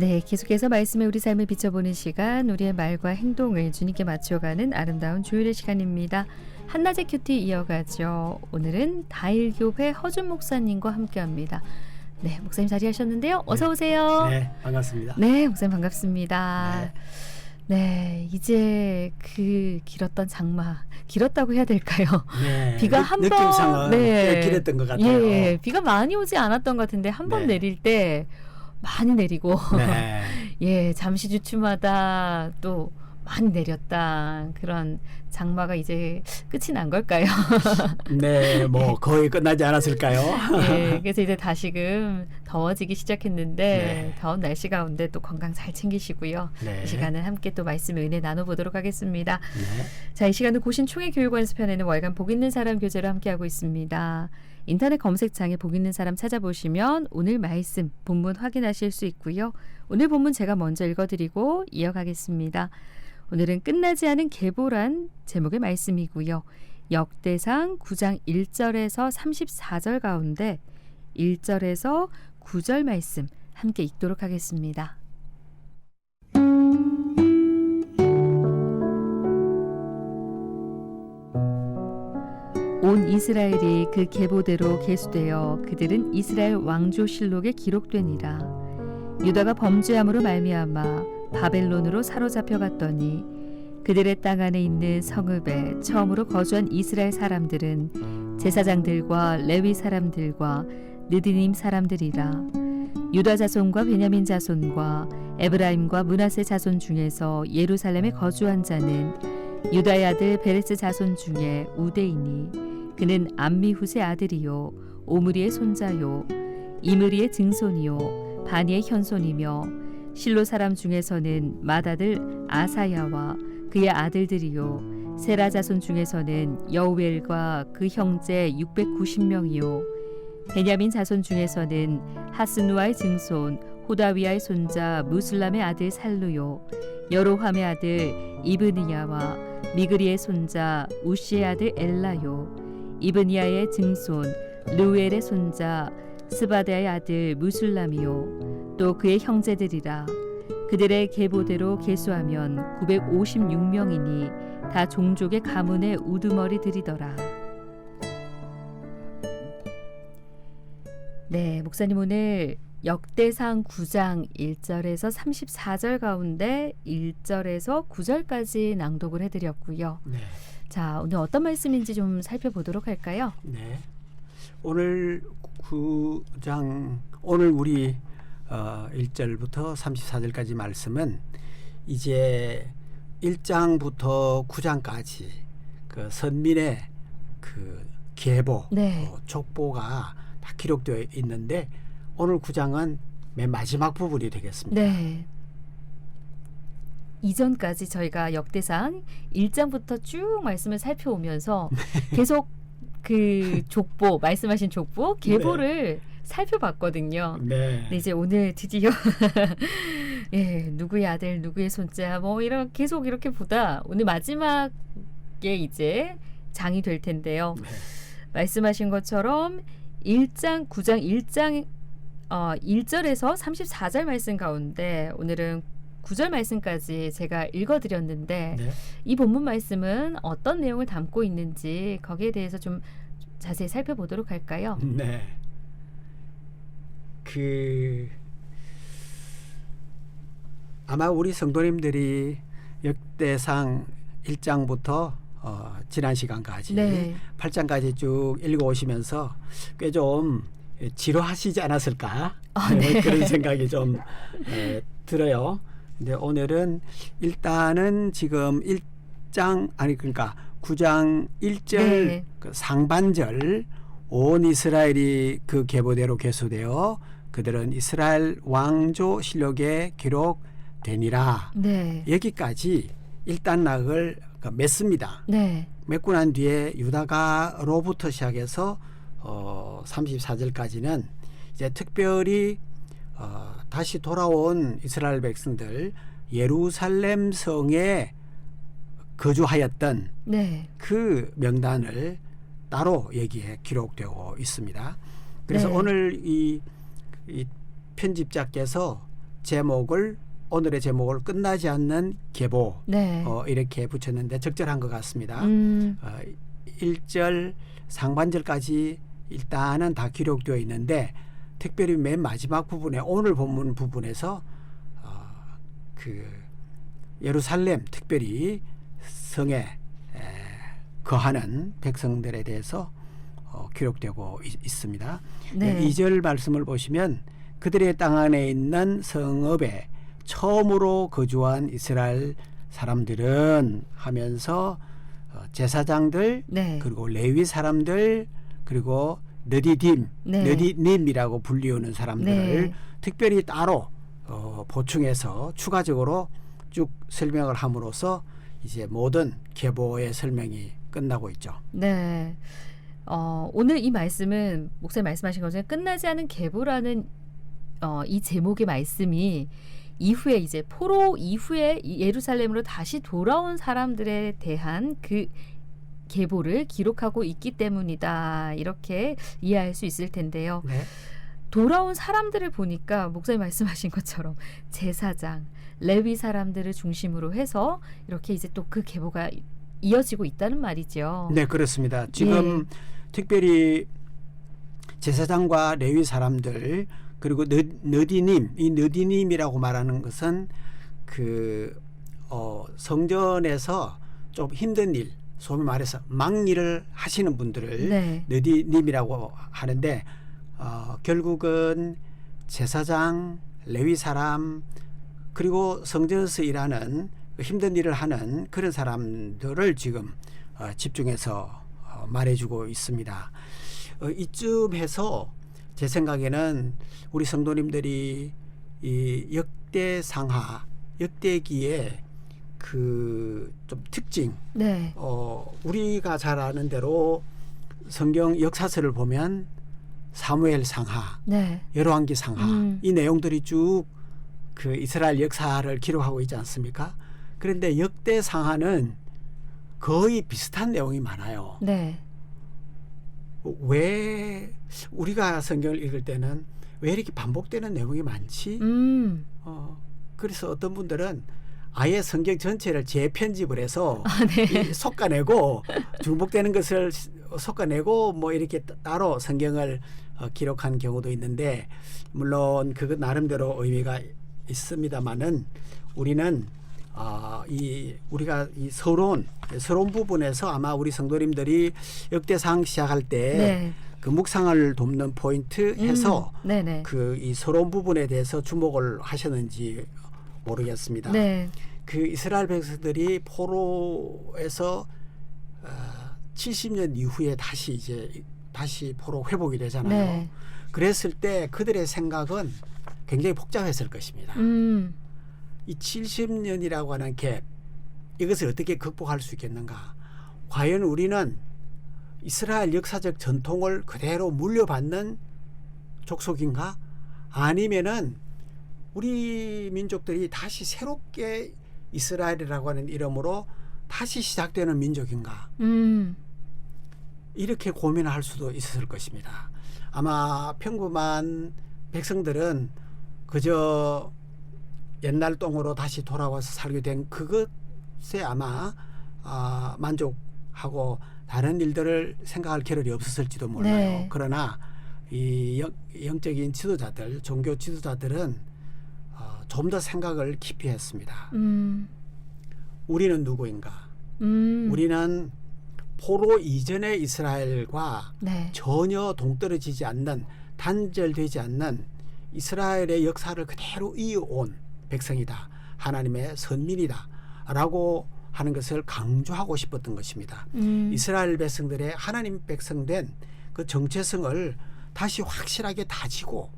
네, 계속해서 말씀에 우리 삶을 비춰보는 시간, 우리의 말과 행동을 주님께 맞춰가는 아름다운 주일의 시간입니다. 한낮의 큐티 이어가죠. 오늘은 다일교회 허준 목사님과 함께합니다. 네, 목사님 자리하셨는데요. 어서 오세요. 네, 반갑습니다. 네, 목사님 반갑습니다. 네. 네, 이제 그 길었던 장마, 길었다고 해야 될까요? 네, 비가 한 번, 느낌상은 꽤 길었던 것 같아요. 예, 비가 많이 오지 않았던 것 같은데 한 번 네. 내릴 때 많이 내리고, 네, 예, 잠시 주춤하다 또 많이 내렸다. 그런 장마가 이제 끝이 난 걸까요? 네, 뭐 거의 끝나지 않았을까요? 예, 그래서 이제 다시금 더워지기 시작했는데 네. 더운 날씨 가운데 또 건강 잘 챙기시고요. 네. 이 시간은 함께 또 말씀의 은혜 나눠보도록 하겠습니다. 네, 자, 이 시간은 고신 총회교육원수편에는 월간 복 있는 사람 교재로 함께하고 있습니다. 인터넷 검색창에 복 있는 사람 찾아보시면 오늘 말씀, 본문 확인하실 수 있고요. 오늘 본문 제가 먼저 읽어드리고 이어가겠습니다. 오늘은 끝나지 않은 계보란 제목의 말씀이고요. 역대상 9장 1절에서 34절 가운데 1절에서 9절 말씀 함께 읽도록 하겠습니다. 온 이스라엘이 그 계보대로 계수되어 그들은 이스라엘 왕조실록에 기록되니라. 유다가 범죄함으로 말미암아 바벨론으로 사로잡혀 갔더니 그들의 땅 안에 있는 성읍에 처음으로 거주한 이스라엘 사람들은 제사장들과 레위 사람들과 느디님 사람들이라. 유다 자손과 베냐민 자손과 에브라임과 므낫세 자손 중에서 예루살렘에 거주한 자는 유다의 아들 베레스 자손 중에 우대이니 그는 암미훗의 아들이요 오므리의 손자요 이므리의 증손이요 바니의 현손이며 실로 사람 중에서는 맏아들 아사야와 그의 아들들이요 세라 자손 중에서는 여우엘과 그 형제 690명이요 베냐민 자손 중에서는 하스누아의 증손 호다위아의 손자 무슬람의 아들 살루요 여로함의 아들 이브니야와 미그리의 손자 우시의 아들 엘라요 이브니야의 증손 르우엘의 손자 스바데의 아들 무술람이요 또 그의 형제들이라. 그들의 계보대로 계수하면 956명이니 다 종족의 가문의 우두머리들이더라. 네, 목사님 오늘 역대상 9장 1절에서 34절 가운데 1절에서 9절까지 낭독을 해드렸고요. 네, 자, 오늘 어떤 말씀인지 좀 살펴보도록 할까요? 네. 오늘 9장 오늘 우리 1절부터 34절까지 말씀은 이제 1장부터 9장까지 그 선민의 그 계보, 네. 족보가 다 기록되어 있는데 오늘 9장은 맨 마지막 부분이 되겠습니다. 네. 이전까지 저희가 역대상 1장부터 쭉 말씀을 살펴오면서 계속 그 족보, 말씀하신 족보, 계보를 살펴봤거든요. 네. 근데 이제 오늘 드디어 예, 누구의 아들, 누구의 손자 뭐 이런 계속 이렇게 보다 오늘 마지막에 이제 장이 될 텐데요. 네. 말씀하신 것처럼 1장, 9장 1절에서 34절 말씀 가운데 오늘은 9절 말씀까지 제가 읽어드렸는데 네. 이 본문 말씀은 어떤 내용을 담고 있는지 거기에 대해서 좀 자세히 살펴보도록 할까요? 네. 아마 우리 성도님들이 역대상 1장부터 지난 시간까지 네. 8장까지 쭉 읽어오시면서 꽤 좀 지루하시지 않았을까? 네. 그런 생각이 좀 들어요. 근데 오늘은 일단은 지금 9장 1절 네. 그 상반절 온 이스라엘이 그 계보대로 계수되어 그들은 이스라엘 왕조 실록에 기록되니라. 네. 여기까지 일단락을 맺습니다. 네. 맺고 난 뒤에 유다가로부터 시작해서 34절까지는 이제 특별히 다시 돌아온 이스라엘 백성들 예루살렘 성에 거주하였던 네. 그 명단을 따로 여기에 기록되고 있습니다. 그래서 네. 오늘 이 편집자께서 제목을 오늘의 제목을 끝나지 않는 계보 네. 이렇게 붙였는데 적절한 것 같습니다. 1절 상반절까지 일단은 다 기록되어 있는데 특별히 맨 마지막 부분에 오늘 본문 부분에서 그 예루살렘 특별히 성에 거하는 백성들에 대해서 기록되고 있습니다. 네. 2절 말씀을 보시면 그들의 땅 안에 있는 성읍에 처음으로 거주한 이스라엘 사람들은 하면서 제사장들 네. 그리고 레위 사람들 그리고 느디딤, 네. 느디님이라고 불리우는 사람들을 네. 특별히 따로 보충해서 추가적으로 쭉 설명을 함으로써 이제 모든 계보의 설명이 끝나고 있죠. 네. 오늘 이 말씀은 목사님 말씀하신 것처럼 끝나지 않은 계보라는 이 제목의 말씀이 이후에 이제 포로 이후에 예루살렘으로 다시 돌아온 사람들에 대한 그 계보를 기록하고 있기 때문이다. 이렇게 이해할 수 있을 텐데요. 네. 돌아온 사람들을 보니까 목사님 말씀하신 것처럼 제사장, 레위 사람들을 중심으로 해서 이렇게 이제 또 그 계보가 이어지고 있다는 말이죠. 네, 그렇습니다. 지금 특별히 제사장과 레위 사람들 그리고 느디님, 이 느디님이라고 말하는 것은 그 성전에서 좀 힘든 일, 소위 말해서 막일을 하시는 분들을 네. 느디님이라고 하는데 결국은 제사장, 레위 사람 그리고 성전에서 일하는 힘든 일을 하는 그런 사람들을 지금 집중해서 말해주고 있습니다. 이쯤해서 제 생각에는 우리 성도님들이 이 역대상하, 역대기의 그 좀 특징, 네. 우리가 잘 아는 대로 성경 역사서를 보면 사무엘 상하, 네. 열왕기 상하 이 내용들이 쭉 그 이스라엘 역사를 기록하고 있지 않습니까? 그런데 역대 상하는 거의 비슷한 내용이 많아요. 네. 왜 우리가 성경을 읽을 때는 왜 이렇게 반복되는 내용이 많지? 그래서 어떤 분들은 아예 성경 전체를 재편집을 해서 네. 솎아내고 중복되는 것을 솎아내고 뭐 이렇게 따로 성경을 기록한 경우도 있는데 물론 그것 나름대로 의미가 있습니다만은 우리는 우리가 이 서론 부분에서 아마 우리 성도님들이 역대상 시작할 때 그 네. 묵상을 돕는 포인트 해서 네네. 그 이 서론 부분에 대해서 주목을 하셨는지 모르겠습니다. 네. 그 이스라엘 백성들이 포로에서 70년 이후에 다시 포로 회복이 되잖아요. 네. 그랬을 때 그들의 생각은 굉장히 복잡했을 것입니다. 이 70년이라고 하는 갭 이것을 어떻게 극복할 수 있겠는가? 과연 우리는 이스라엘 역사적 전통을 그대로 물려받는 족속인가? 아니면은 우리 민족들이 다시 새롭게 이스라엘이라고 하는 이름으로 다시 시작되는 민족인가? 이렇게 고민할 수도 있었을 것입니다. 아마 평범한 백성들은 그저 옛날 똥으로 다시 돌아와서 살게 된 그것에 아마 만족하고 다른 일들을 생각할 겨를이 없었을지도 몰라요. 네. 그러나 이 영적인 지도자들, 종교 지도자들은 좀 더 생각을 깊이 했습니다. 우리는 누구인가? 우리는 포로 이전의 이스라엘과 네. 전혀 동떨어지지 않는 단절되지 않는 이스라엘의 역사를 그대로 이어온 백성이다. 하나님의 선민이다. 라고 하는 것을 강조하고 싶었던 것입니다. 이스라엘 백성들의 하나님 백성된 그 정체성을 다시 확실하게 다지고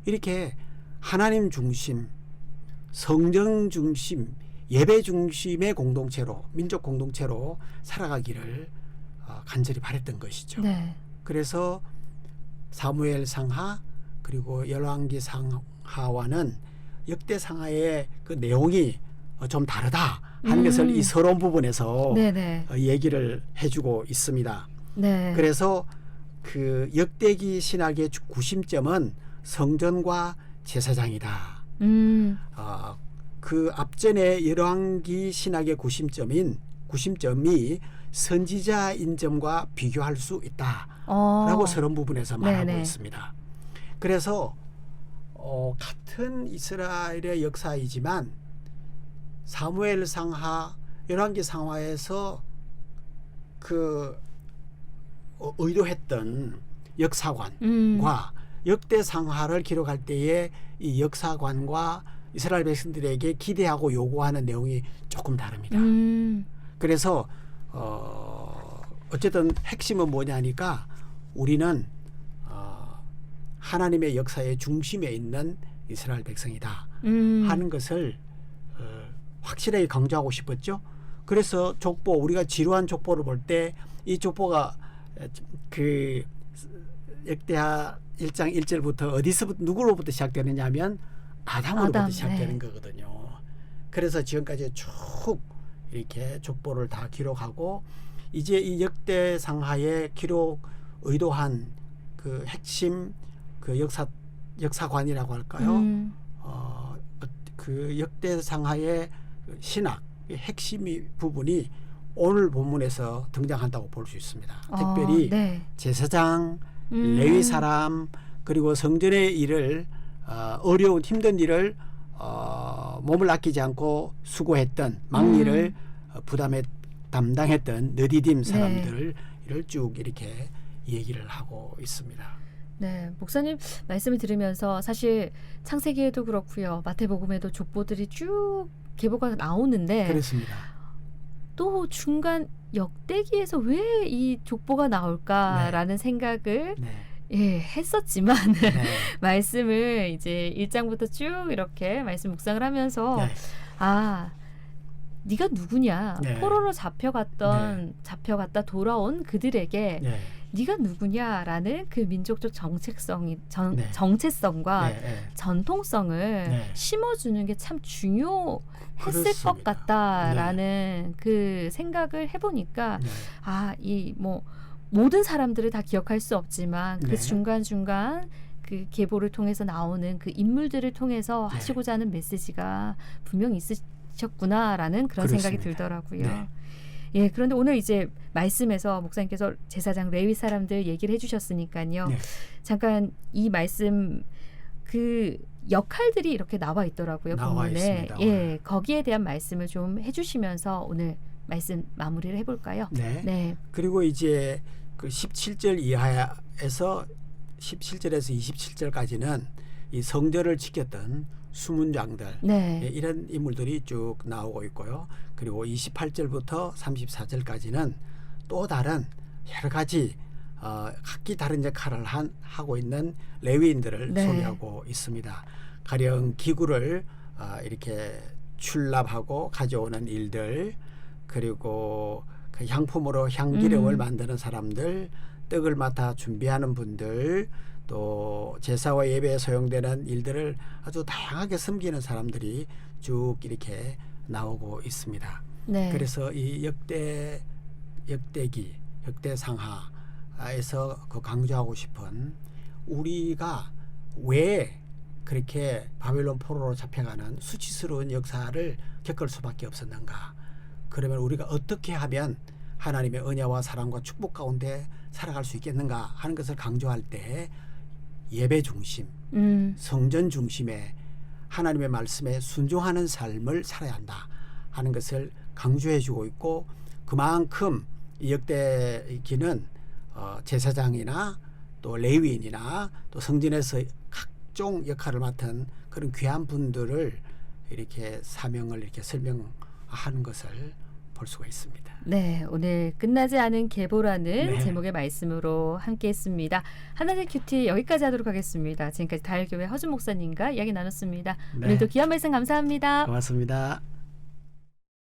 이렇게 하나님 중심, 성령 중심, 예배 중심의 공동체로, 민족 공동체로 살아가기를 간절히 바랬던 것이죠. 네. 그래서 사무엘 상하 그리고 열왕기 상하와는 역대 상하의 그 내용이 좀 다르다 하는 것을 이 서론 부분에서 네네. 얘기를 해주고 있습니다. 네. 그래서 그 역대기 신학의 구심점은 성전과 제사장이다. 그 앞전에 열왕기 신학의 구심점이 선지자인 점과 비교할 수 있다라고 서론 부분에서 말하고 네네. 있습니다. 그래서 같은 이스라엘의 역사이지만 사무엘 상하, 열왕기 상하에서 그 의도했던 역사관과 역대 상하를 기록할 때에 이 역사관과 이스라엘 백성들에게 기대하고 요구하는 내용이 조금 다릅니다. 그래서 어쨌든 핵심은 뭐냐니까 우리는 하나님의 역사의 중심에 있는 이스라엘 백성이다 하는 것을 확실하게 강조하고 싶었죠. 그래서 족보, 우리가 지루한 족보를 볼 때 이 족보가 그 역대하 1장 1절부터 어디서부터 누구로부터 시작되느냐 하면 아담으로부터 시작되는 거거든요. 그래서 지금까지 쭉 이렇게 족보를 다 기록하고 이제 이 역대상하에 기록 의도한 그 핵심 그 역사관이라고 할까요? 그 역대상하의 신학 핵심 부분이 오늘 본문에서 등장한다고 볼 수 있습니다. 특별히 네. 제사장, 레위 사람 그리고 성전의 일을 어려운 힘든 일을 몸을 아끼지 않고 수고했던 막일을 담당했던 느디딤 사람들을 쭉 이렇게 얘기를 하고 있습니다. 네, 목사님 말씀을 들으면서 사실 창세기에도 그렇고요, 마태복음에도 족보들이 쭉 계보가 나오는데 그렇습니다. 또 중간 역대기에서 왜 이 족보가 나올까라는 생각을 했었지만 말씀을 이제 1장부터 쭉 이렇게 말씀 묵상을 하면서 네가 누구냐? 포로로 잡혀갔다 돌아온 그들에게 네가 누구냐라는 그 민족적 정체성과 전통성을 심어주는 게 참 중요했을 그렇습니다. 것 같다라는 그 생각을 해보니까 이 모든 사람들을 다 기억할 수 없지만 그 중간중간 그 계보를 통해서 나오는 그 인물들을 통해서 하시고자 하는 메시지가 분명히 있으셨구나라는 그런 그렇습니다. 생각이 들더라고요. 예, 그런데 오늘 이제 말씀에서 목사님께서 제사장 레위 사람들 얘기를 해주셨으니까요. 잠깐 이 말씀 그 역할들이 이렇게 나와 있더라고요. 나와 본문에. 있습니다. 예, 거기에 대한 말씀을 좀 해주시면서 오늘 말씀 마무리를 해볼까요? 네. 그리고 이제 그 17절 이하에서 17절에서 27절까지는 이 성전을 지켰던 수문장들 이런 인물들이 쭉 나오고 있고요. 그리고 28절부터 34절까지는 또 다른 여러 가지 각기 다른 역할을 하고 있는 레위인들을 소개하고 있습니다. 가령 기구를 이렇게 출납하고 가져오는 일들, 그리고 그 향품으로 향기름을 만드는 사람들, 떡을 맡아 준비하는 분들, 또 제사와 예배에 사용되는 일들을 아주 다양하게 섬기는 사람들이 쭉 이렇게 나오고 있습니다. 그래서 이 역대상하에서 그 강조하고 싶은 우리가 왜 그렇게 바벨론 포로로 잡혀가는 수치스러운 역사를 겪을 수밖에 없었는가? 그러면 우리가 어떻게 하면 하나님의 은혜와 사랑과 축복 가운데 살아갈 수 있겠는가 하는 것을 강조할 때 예배 중심, 성전 중심의 하나님의 말씀에 순종하는 삶을 살아야 한다 하는 것을 강조해주고 있고, 그만큼 이 역대기는 제사장이나 또 레위인이나 또 성전에서 각종 역할을 맡은 그런 귀한 분들을 이렇게 사명을 이렇게 설명하는 것을 볼 수가 있습니다. 네, 오늘 끝나지 않은 계보라는 제목의 말씀으로 함께했습니다. 하나의 큐티 여기까지 하도록 하겠습니다. 지금까지 다일교회 허준 목사님과 이야기 나눴습니다. 오늘도 귀한 말씀 감사합니다. 고맙습니다.